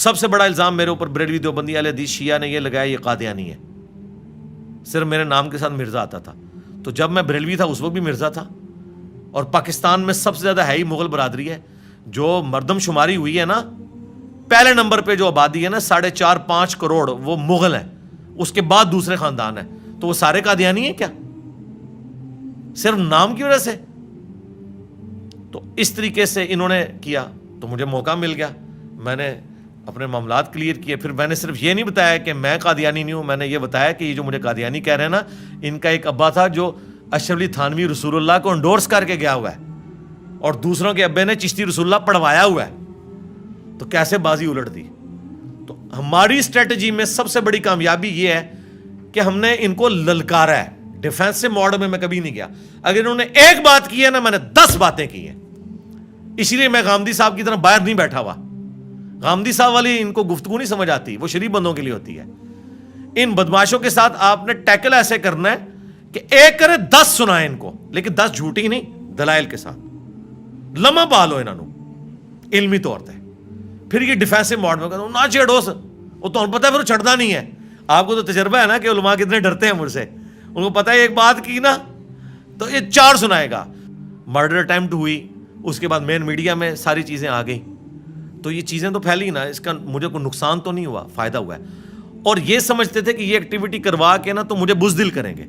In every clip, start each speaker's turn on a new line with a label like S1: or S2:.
S1: سب سے بڑا الزام میرے اوپر بریلوی دیوبندی اہل حدیث شیعہ نے یہ لگایا یہ قادیانی ہے، صرف میرے نام کے ساتھ مرزا آتا تھا. تو جب میں بریلوی تھا اس وقت بھی مرزا تھا. اور پاکستان میں سب سے زیادہ ہے ہی مغل برادری ہے. جو مردم شماری ہوئی ہے نا، پہلے نمبر پہ جو آبادی ہے نا 4.5-5 کروڑ وہ مغل ہیں، اس کے بعد دوسرے خاندان ہیں. تو وہ سارے قادیانی ہیں کیا صرف نام کی وجہ سے؟ تو اس طریقے سے انہوں نے کیا تو مجھے موقع مل گیا، میں نے اپنے معاملات کلیئر کیے. پھر میں نے صرف یہ نہیں بتایا کہ میں قادیانی نہیں ہوں، میں نے یہ بتایا کہ یہ جو مجھے قادیانی کہہ رہے ہیں نا، ان کا ایک ابا تھا جو اشرف علی تھانوی رسول اللہ کو انڈورس کر کے گیا ہوا ہے، اور دوسروں کے ابے نے چشتی رسول اللہ پڑھوایا ہوا ہے. تو کیسے بازی الٹ دی؟ تو ہماری اسٹریٹجی میں سب سے بڑی کامیابی یہ ہے کہ ہم نے ان کو للکارا ہے. ڈیفینسو موڈ میں کبھی نہیں گیا. اگر انہوں نے ایک بات کی ہے نا، میں نے 10 باتیں کی ہیں. اسی لیے میں غامدی صاحب کی طرح باہر نہیں بیٹھا ہوا. غامدی صاحب والی ان کو گفتگو نہیں سمجھ آتی، وہ شریف بندوں کے لیے ہوتی ہے. ان بدماشوں کے ساتھ آپ نے ٹیکل ایسے کرنا ہے کہ ایک کرے 10 سنائے ان کو، لیکن 10 جھوٹی نہیں، دلائل کے ساتھ. لمحہ پالو انہوں نے علمی طور پہ. پھر یہ ڈیفینسو موڈ میں کہتا ہوں نہ چھیڑو، وہ تو پتہ ہے پھر چھڑنا نہیں ہے. آپ کو تو تجربہ ہے نا کہ علماء کتنے ڈرتے ہیں مجھ سے. ان کو پتہ ہے ایک بات کی نا تو یہ 4 سنائے گا. مرڈر اٹیمپٹ ہوئی، اس کے بعد مین میڈیا میں ساری چیزیں آ گئی. تو یہ چیزیں تو پھیلی نا، اس کا مجھے کوئی نقصان تو نہیں ہوا، فائدہ ہوا ہے. اور یہ سمجھتے تھے کہ یہ ایکٹیویٹی کروا کے نا تو مجھے بزدل کریں گے.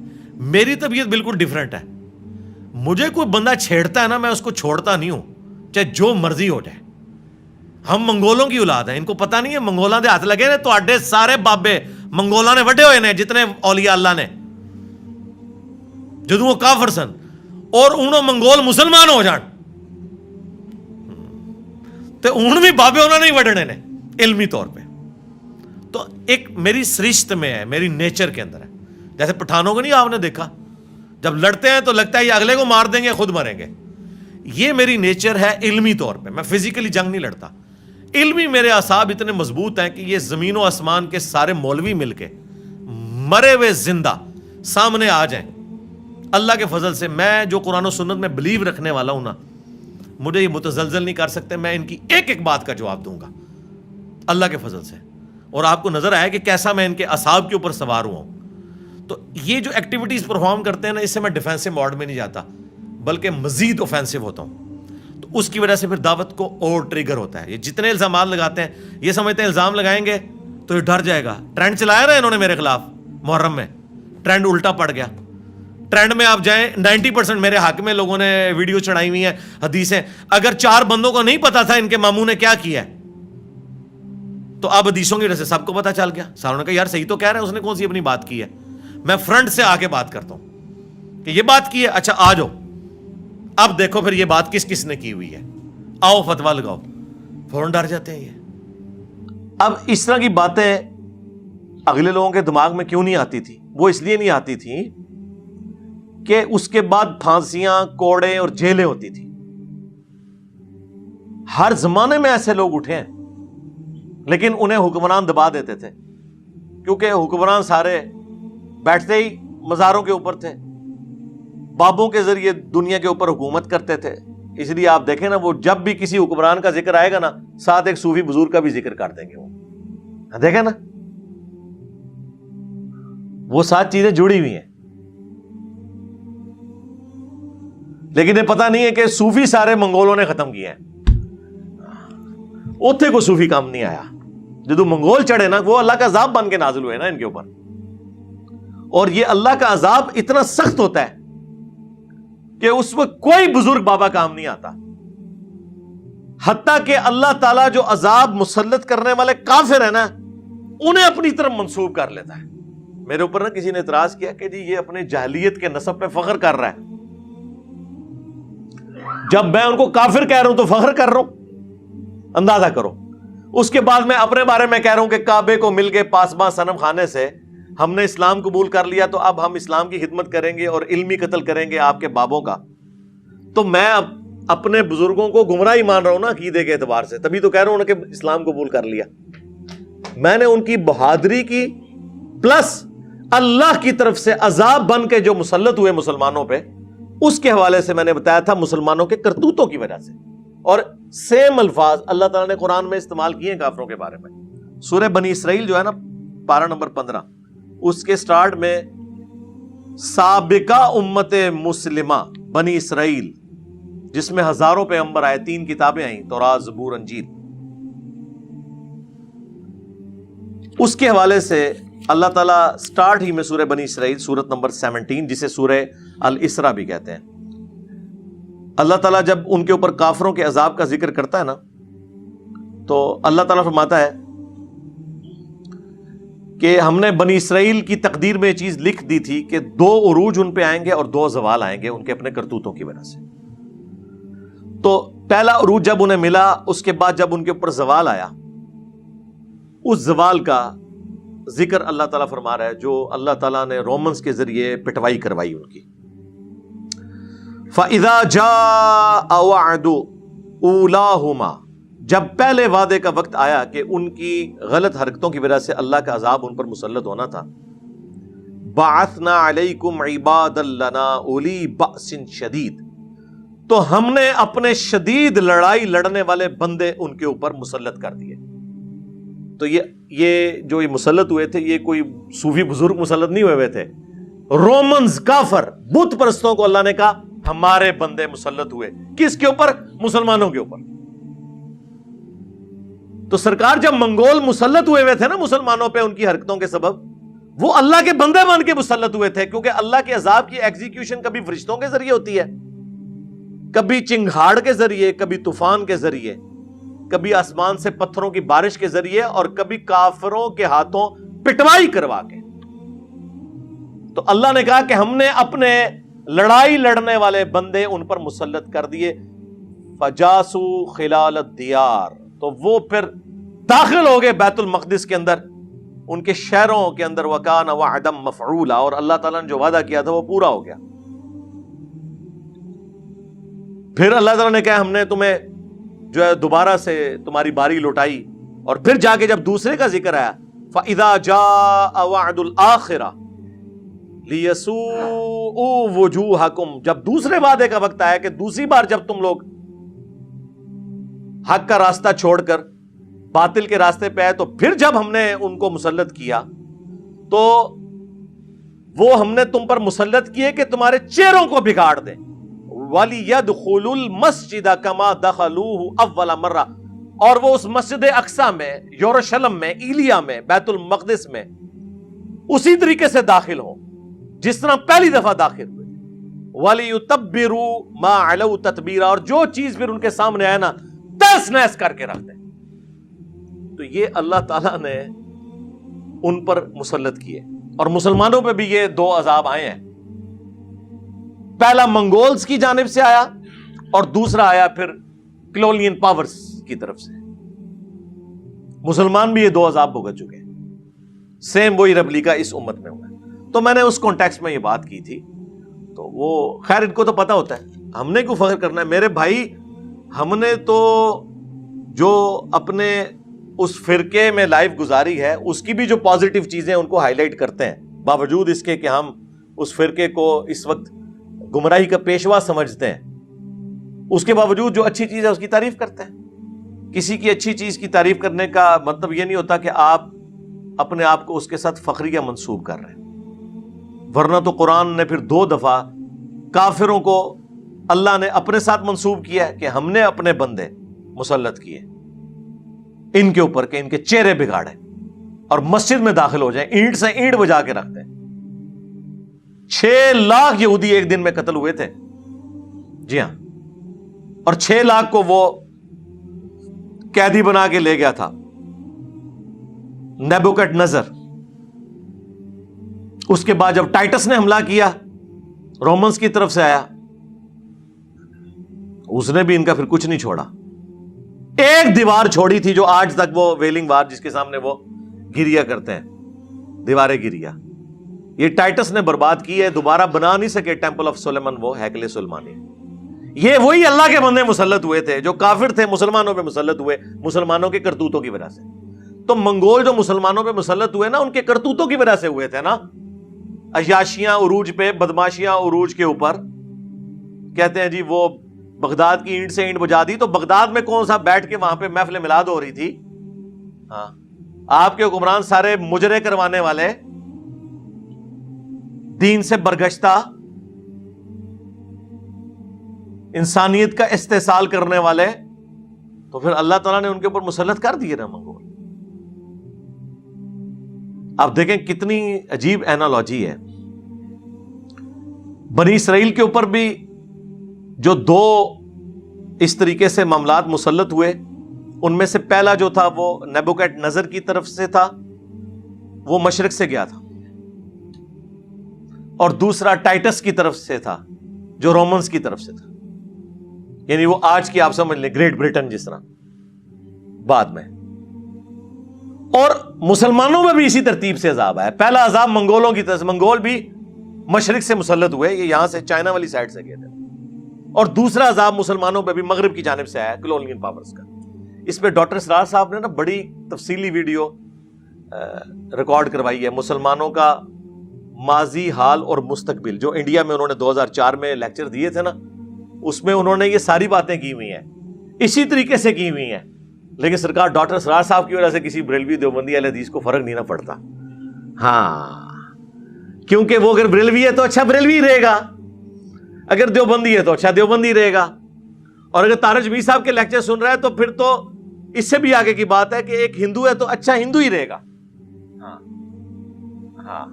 S1: میری طبیعت بالکل ڈیفرنٹ ہے. مجھے کوئی بندہ چھیڑتا ہے نا، میں اس کو چھوڑتا نہیں ہوں، چاہے جو مرضی ہو جائے. ہم منگولوں کی اولاد ہیں، ان کو پتہ نہیں ہے منگولاں دے ہاتھ لگے نے تو اڈے سارے بابے منگولاں نے وڈے ہوئے نے، جتنے اولیاء اللہ نے، جدوں وہ کافر سن، اور انہوں منگول مسلمان ہو جان تو ان بھی بابے انہوں نے وڈنے نے علمی طور پہ. تو ایک میری سرشت میں ہے، میری نیچر کے اندر ہے. جیسے پٹھانوں کو نہیں آپ نے دیکھا، جب لڑتے ہیں تو لگتا ہے یہ اگلے کو مار دیں گے، خود مریں گے. یہ میری نیچر ہے علمی طور پہ. میں فزیکلی جنگ نہیں لڑتا. علمی میرے اعصاب اتنے مضبوط ہیں کہ یہ زمین و آسمان کے سارے مولوی مل کے مرے ہوئے زندہ سامنے آ جائیں اللہ کے فضل سے. میں جو قرآن و سنت میں بلیو رکھنے والا ہوں نا، مجھے یہ متزلزل نہیں کر سکتے. میں ان کی ایک ایک بات کا جواب دوں گا اللہ کے فضل سے. اور آپ کو نظر آیا کہ کیسا میں ان کے اعصاب کے اوپر سوار ہوا ہوں. تو یہ جو ایکٹیویٹیز پرفارم کرتے ہیں نا، اس سے میں ڈیفینسو موڈ میں نہیں جاتا، بلکہ مزید اوفینسو ہوتا ہوں. تو اس کی وجہ سے پھر دعوت کو اور ٹریگر ہوتا ہے. یہ جتنے الزامات لگاتے ہیں، یہ سمجھتے ہیں الزام لگائیں گے تو یہ ڈر جائے گا. ٹرینڈ چلایا نا انہوں نے میرے خلاف محرم میں، ٹرینڈ الٹا پڑ گیا. ٹرینڈ میں آپ جائیں 90% میرے حق میں لوگوں نے ویڈیو چڑھائی ہوئی ہیں، حدیثیں. اگر 4 بندوں کو نہیں پتا تھا ان کے ماموں نے کیا کیا ہے، تو اب حدیثوں کی وجہ سے سب کو پتا چل گیا. ساروں نے کہا یار صحیح تو کہہ رہے ہیں، اس نے کون سی اپنی بات کی ہے. میں فرنٹ سے آ کے بات کرتا ہوں کہ یہ بات کی ہے، اچھا آ جاؤ اب دیکھو پھر یہ بات کس کس نے کی ہوئی ہے، آؤ فتویٰ لگاؤ. فوراً ڈر جاتے ہیں. یہ اب اس طرح کی باتیں اگلے لوگوں کے دماغ میں کیوں نہیں آتی تھی؟ وہ اس لیے نہیں آتی تھی کہ اس کے بعد پھانسیاں، کوڑے اور جیلیں ہوتی تھی. ہر زمانے میں ایسے لوگ اٹھے ہیں، لیکن انہیں حکمران دبا دیتے تھے، کیونکہ حکمران سارے بیٹھتے ہی مزاروں کے اوپر تھے، بابوں کے ذریعے دنیا کے اوپر حکومت کرتے تھے. اس لیے آپ دیکھیں نا، وہ جب بھی کسی حکمران کا ذکر آئے گا نا، ساتھ ایک صوفی بزرگ کا بھی ذکر کر دیں گے. وہ دیکھیں نا، وہ سات چیزیں جڑی ہوئی ہیں. لیکن یہ پتہ نہیں ہے کہ صوفی سارے منگولوں نے ختم کیے ہیں. اوتھے کو صوفی کام نہیں آیا. جدو منگول چڑھے نا، وہ اللہ کا عذاب بن کے نازل ہوئے نا ان کے اوپر. اور یہ اللہ کا عذاب اتنا سخت ہوتا ہے کہ اس وقت کوئی بزرگ بابا کام نہیں آتا. حتیٰ کہ اللہ تعالیٰ جو عذاب مسلط کرنے والے کافر ہیں نا، انہیں اپنی طرف منسوب کر لیتا ہے. میرے اوپر نا کسی نے اعتراض کیا کہ جی یہ اپنے جاہلیت کے نسب پہ فخر کر رہا ہے. جب میں ان کو کافر کہہ رہا ہوں تو فخر کر رہا ہوں، اندازہ کرو. اس کے بعد میں اپنے بارے میں کہہ رہا ہوں کہ کعبے کو مل کے پاسباں صنم خانے سے ہم نے اسلام قبول کر لیا، تو اب ہم اسلام کی خدمت کریں گے اور علمی قتل کریں گے آپ کے بابوں کا. تو میں اب اپنے بزرگوں کو گمراہی مان رہا ہوں نا عقیدے کے اعتبار سے، تبھی تو کہہ رہا ہوں کہ اسلام قبول کر لیا. میں نے ان کی بہادری کی پلس اللہ کی طرف سے عذاب بن کے جو مسلط ہوئے مسلمانوں پہ، اس کے حوالے سے میں نے بتایا تھا مسلمانوں کے کرتوتوں کی وجہ سے. اور سیم الفاظ اللہ تعالیٰ نے قرآن میں استعمال کیے ہیں کافروں کے بارے میں. سورہ بنی اسرائیل جو ہے نا پارہ نمبر 15، اس کے سٹارٹ میں سابقہ امت مسلمہ بنی اسرائیل، جس میں ہزاروں پیغمبر آئے، 3 کتابیں آئیں، تورات، زبور، انجیل، اس کے حوالے سے اللہ تعالیٰ سٹارٹ ہی میں سورہ بنی اسرائیل سورت نمبر 17، جسے سورہ الاسراء بھی کہتے ہیں، اللہ تعالیٰ جب ان کے اوپر کافروں کے عذاب کا ذکر کرتا ہے نا، تو اللہ تعالیٰ فرماتا ہے کہ ہم نے بنی اسرائیل کی تقدیر میں یہ چیز لکھ دی تھی کہ 2 عروج ان پہ آئیں گے اور 2 زوال آئیں گے ان کے اپنے کرتوتوں کی وجہ سے۔ تو پہلا عروج جب انہیں ملا، اس کے بعد جب ان کے اوپر زوال آیا، اس زوال کا ذکر اللہ تعالیٰ فرما رہا ہے، جو اللہ تعالیٰ نے رومنز کے ذریعے پٹوائی کروائی ان کی۔ فَإِذَا جَاءَ وَعْدُ أُولَاهُمَا، جب پہلے وعدے کا وقت آیا کہ ان کی غلط حرکتوں کی وجہ سے اللہ کا عذاب ان پر مسلط ہونا تھا، بَعَثْنَا عَلَيْكُمْ عِبَادًا لَنَا أُولِي بَأْسٍ شَدِيدٍ، تو ہم نے اپنے شدید لڑائی لڑنے والے بندے ان کے اوپر مسلط کر دیے۔ تو یہ جو مسلط ہوئے تھے، یہ کوئی صوفی بزرگ مسلط نہیں ہوئے تھے، رومنز، کافر، بت پرستوں کو اللہ نے کہا ہمارے بندے مسلط ہوئے۔ کس کے اوپر؟ مسلمانوں کے اوپر۔ تو سرکار جب منگول مسلط ہوئے تھے نا مسلمانوں پہ ان کی حرکتوں کے سبب، وہ اللہ کے بندے بن کے مسلط ہوئے تھے، کیونکہ اللہ کے عذاب کی ایگزیکیوشن کبھی فرشتوں کے ذریعے ہوتی ہے، کبھی چنگھاڑ کے ذریعے، کبھی طوفان کے ذریعے، کبھی آسمان سے پتھروں کی بارش کے ذریعے، اور کبھی کافروں کے ہاتھوں پٹوائی کروا کے۔ تو اللہ نے کہا کہ ہم نے اپنے لڑائی لڑنے والے بندے ان پر مسلط کر دیے۔ فجاسوا خلال الدیار، تو وہ پھر داخل ہو گئے بیت المقدس کے اندر، ان کے شہروں کے اندر، وکان وعدا مفعولا، اور اللہ تعالیٰ نے جو وعدہ کیا تھا وہ پورا ہو گیا۔ پھر اللہ تعالیٰ نے کہا ہم نے تمہیں جو ہے دوبارہ سے تمہاری باری لوٹائی، اور پھر جا کے جب دوسرے کا ذکر آیا، فَإِذَا جَاءَ وَعْدُ الْآخِرَةِ لِيَسُوءُوا وُجُوهَكُمْ، جب دوسرے وعدے کا وقت آیا کہ دوسری بار جب تم لوگ حق کا راستہ چھوڑ کر باطل کے راستے پہ آئے، تو پھر جب ہم نے ان کو مسلط کیا تو وہ ہم نے تم پر مسلط کیے کہ تمہارے چہروں کو بگاڑ دیں۔ وَلِيَدْخُلُوا الْمَسْجِدَ كَمَا دَخَلُوهُ أَوَّلَ مَرَّةٍ، اور وہ اس مسجد اقصیٰ میں، یروشلم میں، ایلیا میں، بیت المقدس میں اسی طریقے سے داخل ہوں جس طرح پہلی دفعہ داخل ہوئے۔ وَلِيُتَبِّرُوا مَا عَلَوْا تَتْبِيرًا، اور جو چیز پھر ان کے سامنے آئے نا تیس نیس کر کے رکھ دیں۔ تو یہ اللہ تعالیٰ نے ان پر مسلط کیے، اور مسلمانوں پہ بھی یہ 2 عذاب آئے ہیں، پہلا منگولز کی جانب سے آیا، اور دوسرا آیا پھر کلونین پاورز کی طرف سے۔ مسلمان بھی یہ 2 عذاب بھگت چکے ہیں، سیم وہی ربلیکا اس امت میں ہوا ہے۔ تو میں نے اس کانٹیکسٹ میں یہ بات کی تھی، تو وہ خیر ان کو تو پتا ہوتا ہے، ہم نے کیوں فخر کرنا ہے میرے بھائی؟ ہم نے تو جو اپنے اس فرقے میں لائف گزاری ہے اس کی بھی جو پازیٹیو چیزیں ان کو ہائی لائٹ کرتے ہیں، باوجود اس کے کہ ہم اس فرقے کو اس وقت گمراہی کا پیشوا سمجھتے ہیں، اس کے باوجود جو اچھی چیز ہے اس کی تعریف کرتے ہیں۔ کسی کی اچھی چیز کی تعریف کرنے کا مطلب یہ نہیں ہوتا کہ آپ اپنے آپ کو اس کے ساتھ فخریہ منسوب کر رہے ہیں، ورنہ تو قرآن نے پھر 2 دفعہ کافروں کو اللہ نے اپنے ساتھ منسوب کیا ہے کہ ہم نے اپنے بندے مسلط کیے ان کے اوپر کہ ان کے چہرے بگاڑے اور مسجد میں داخل ہو جائیں، اینٹ سے اینٹ بجا کے رکھتے ہیں۔ 6 لاکھ یہودی ایک دن میں قتل ہوئے تھے، جی ہاں، اور 6 لاکھ کو وہ قیدی بنا کے لے گیا تھا نیبوکڈ نظر۔ اس کے بعد جب ٹائٹس نے حملہ کیا، رومنز کی طرف سے آیا، اس نے بھی ان کا پھر کچھ نہیں چھوڑا، ایک دیوار چھوڑی تھی جو آج تک وہ ویلنگ وار جس کے سامنے وہ گریا کرتے ہیں، دیواریں گریا، یہ ٹائٹس نے برباد کی ہے، دوبارہ بنا نہیں سکے ٹیمپل آف سلیمان، وہ ہیکل سلیمانی۔ یہ وہی اللہ کے بندے مسلط ہوئے تھے جو کافر تھے، مسلمانوں پہ مسلط ہوئے مسلمانوں کے کرتوتوں کی وجہ سے۔ تو منگول جو مسلمانوں پہ مسلط ہوئے نا، ان کے کرتوتوں کی وجہ سے ہوئے تھے نا، عیاشیاں عروج پہ، بدماشیاں عروج کے اوپر، کہتے ہیں جی وہ بغداد کی اینٹ سے اینٹ بجا دی، تو بغداد میں کون سا بیٹھ کے وہاں پہ محفل میلاد ہو رہی تھی؟ ہاں، آپ کے حکمران سارے مجرے کروانے والے، دین سے برگشتہ، انسانیت کا استحصال کرنے والے، تو پھر اللہ تعالیٰ نے ان کے اوپر مسلط کر دیے نا منگول۔ آپ دیکھیں کتنی عجیب اینالوجی ہے۔ بنی اسرائیل کے اوپر بھی جو دو اس طریقے سے معاملات مسلط ہوئے، ان میں سے پہلا جو تھا وہ نیبوکیڈ نظر کی طرف سے تھا، وہ مشرق سے گیا تھا، اور دوسرا ٹائٹس کی طرف سے تھا جو رومنز کی طرف سے تھا، یعنی وہ آج کی آپ سمجھ لیں گریٹ برٹن جس طرح بعد میں۔ اور مسلمانوں میں بھی اسی ترتیب سے عذاب آیا۔ پہلا عذاب منگولوں کی طرف سے، منگول بھی مشرق سے مسلط ہوئے، یہ یہاں سے چائنا والی سائڈ سے گئے تھے، اور دوسرا عذاب مسلمانوں پہ بھی مغرب کی جانب سے آیا کلونیل پاورز کا۔ اس پہ ڈاکٹر اسرار صاحب نے نا بڑی تفصیلی ویڈیو ریکارڈ کروائی ہے، مسلمانوں کا ماضی، حال اور مستقبل، جو انڈیا میں انہوں نے 2004 میں لیکچر دیے تھے نا، اس میں انہوں نے یہ ساری باتیں کی ہوئی ہیں، اسی طریقے سے کی ہوئی ہیں، لیکن سرکار ڈاکٹر اسرار صاحب کی وجہ سے کسی بریلوی دیوبندی اہل حدیث کو فرق نہیں نہ پڑتا۔ ہاں، کیونکہ وہ اگر بریلوی ہے تو اچھا بریلوی رہے گا، اگر دیوبندی ہے تو اچھا دیوبندی رہے گا، اور اگر طارق جمیل صاحب کے لیکچر سن رہا ہے تو پھر تو اس سے بھی آگے کی بات ہے کہ ایک ہندو ہے تو اچھا ہندو ہی رہے گا۔ ہاں،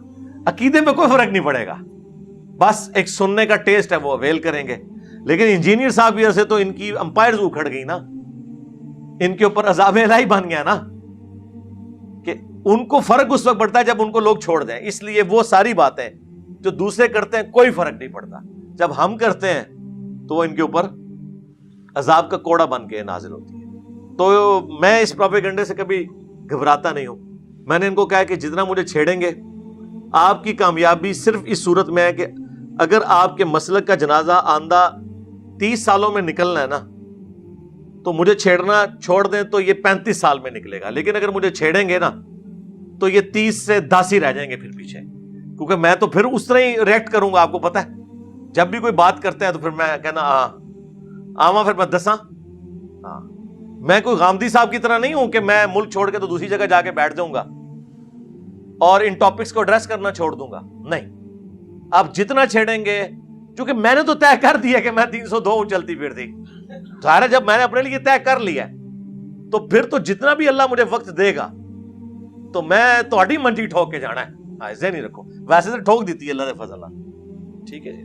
S1: عقیدے میں کوئی فرق نہیں پڑے گا، بس ایک سننے کا ٹیسٹ ہے، وہ اویل کریں گے۔ لیکن انجینئر صاحب کی وجہ سے تو ان کی امپائرز اکھڑ گئی نا، ان کے اوپر عذاب الہی بن گیا نا، کہ ان کو فرق اس وقت پڑتا ہے جب ان کو لوگ چھوڑ دیں۔ اس لیے وہ ساری باتیں جو دوسرے کرتے ہیں کوئی فرق نہیں پڑتا، جب ہم کرتے ہیں تو وہ ان کے اوپر عذاب کا کوڑا بن کے نازل ہوتی ہے۔ تو میں اس پروپیگنڈے سے کبھی گھبراتا نہیں ہوں۔ میں نے ان کو کہا کہ جتنا مجھے چھیڑیں گے، آپ کی کامیابی صرف اس صورت میں ہے کہ اگر آپ کے مسلک کا جنازہ آندہ 30 سالوں میں نکلنا ہے نا، تو مجھے چھیڑنا چھوڑ دیں تو یہ 35 سال میں نکلے گا، لیکن اگر مجھے چھیڑیں گے نا تو یہ 30 سے 10 ہی رہ جائیں گے پھر پیچھے، کیونکہ میں تو پھر اس طرح ہی ریئیکٹ کروں گا۔ آپ کو پتہ ہے جب بھی کوئی بات کرتے ہیں تو پھر میں کہنا آواں پھر میں دساں۔ ہاں، میں کوئی غامدی صاحب کی طرح نہیں ہوں کہ میں ملک چھوڑ کے تو دوسری جگہ جا کے بیٹھ جاؤں گا اور ان ٹاپکس کو ایڈریس کرنا چھوڑ دوں گا، نہیں۔ آپ جتنا چھیڑیں گے، کیونکہ میں نے تو طے کر دیا کہ میں 302 ہوں چلتی پھرتی، ظاہر ہے جب میں نے اپنے لیے طے کر لیا تو پھر تو جتنا بھی اللہ مجھے وقت دے گا تو میں تہاڈی منجی ٹھوک کے جانا ہے۔ ذہن ہی رکھو، ویسے تو ٹھوک دیتی ہے اللہ دے فضل۔ ٹھیک ہے جی۔